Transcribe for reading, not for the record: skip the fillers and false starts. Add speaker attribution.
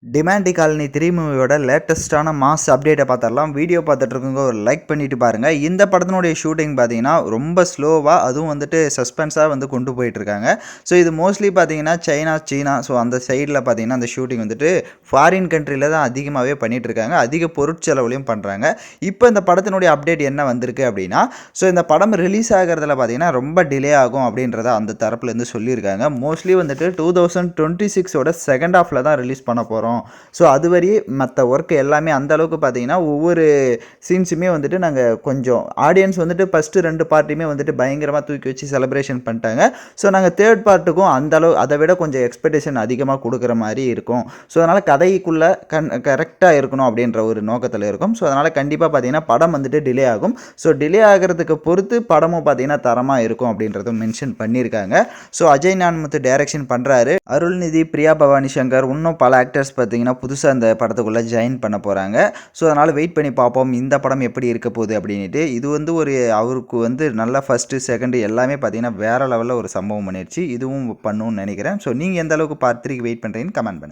Speaker 1: Demonte colony 3 மூவியோட லேட்டஸ்ட்டான mass அப்டேட்டை பார்த்துடலாம். வீடியோ பார்த்துட்டு இருக்கவங்க ஒரு லைக் பண்ணிட்டு பாருங்க. இந்த படத்தினுடைய ஷூட்டிங் பார்த்தீங்கன்னா ரொம்ப ஸ்லோவா, அதுவும் வந்துட்டு சஸ்பென்ஸாக வந்து கொண்டு போயிட்டு இருக்காங்க. ஸோ இது மோஸ்ட்லி பார்த்தீங்கன்னா சீனா ஸோ அந்த சைடில் பார்த்தீங்கன்னா அந்த ஷூட்டிங் வந்துட்டு ஃபாரின் கண்ட்ரியில் தான் அதிகமாகவே பண்ணிட்டு இருக்காங்க. அதிக பொருட்செலவுலையும் பண்ணுறாங்க. இப்போ இந்த படத்தினுடைய அப்டேட் என்ன வந்திருக்கு அப்படின்னா, ஸோ இந்த படம் ரிலீஸ் ஆகிறதுல பார்த்தீங்கன்னா ரொம்ப டிலே ஆகும் அப்படின்றத அந்த தரப்புலேருந்து சொல்லியிருக்காங்க. மோஸ்ட்லி வந்துட்டு 2026ஓட செகண்ட் ஹாஃபில் தான் ரிலீஸ் பண்ண போகிறோம். ஸோ அதுவரையே மற்ற ஒர்க் எல்லாமே அந்த அளவுக்கு பார்த்தீங்கன்னா ஒவ்வொரு சீன்ஸுமே வந்துட்டு நாங்கள் கொஞ்சம் ஆடியன்ஸ் வந்துட்டு ஃபஸ்ட்டு 2 பார்ட்டுமே வந்துட்டு பயங்கரமாக தூக்கி வச்சு செலிப்ரேஷன் பண்ணிட்டாங்க. ஸோ நாங்கள் தேர்ட் பார்ட்டுக்கும் அந்த அளவு அதை விட கொஞ்சம் எக்ஸ்பெக்டேஷன் அதிகமாக கொடுக்குற மாதிரி இருக்கும். ஸோ அதனால் கதைக்குள்ளே கரெக்டாக இருக்கணும் அப்படின்ற ஒரு நோக்கத்தில் இருக்கும். ஸோ அதனால் கண்டிப்பாக பார்த்தீங்கன்னா படம் வந்துட்டு டிலே ஆகும். ஸோ டிலே ஆகிறதுக்கு பொறுத்து படமும் பார்த்தீங்கன்னா தரமாக இருக்கும் அப்படின்றதும் மென்ஷன் பண்ணியிருக்காங்க. ஸோ அஜய் ஞானமுத்து டைரக்ஷன் பண்ணுறாரு. அருள்நிதி, பிரியா பவானி சங்கர், இன்னும் பல ஆக்டர்ஸ் பார்த்தீங்கன்னா புதுசாக அந்த படத்துக்குள்ளே ஜாயின் பண்ண போகிறாங்க. ஸோ அதனால் வெயிட் பண்ணி பார்ப்போம் இந்த படம் எப்படி இருக்க போகுது அப்படின்ட்டு. இது வந்து ஒரு அவருக்கு வந்து நல்லா ஃபஸ்ட்டு செகண்டு எல்லாமே பார்த்தீங்கன்னா வேறு லெவலில் ஒரு சம்பவம் பண்ணிடுச்சு. இதுவும் பண்ணுன்னு நினைக்கிறேன். ஸோ நீங்கள் எந்த அளவுக்கு பார்ட் 3க்கு வெயிட் பண்ணுறீங்கன்னு கமெண்ட் பண்ணுங்கள்.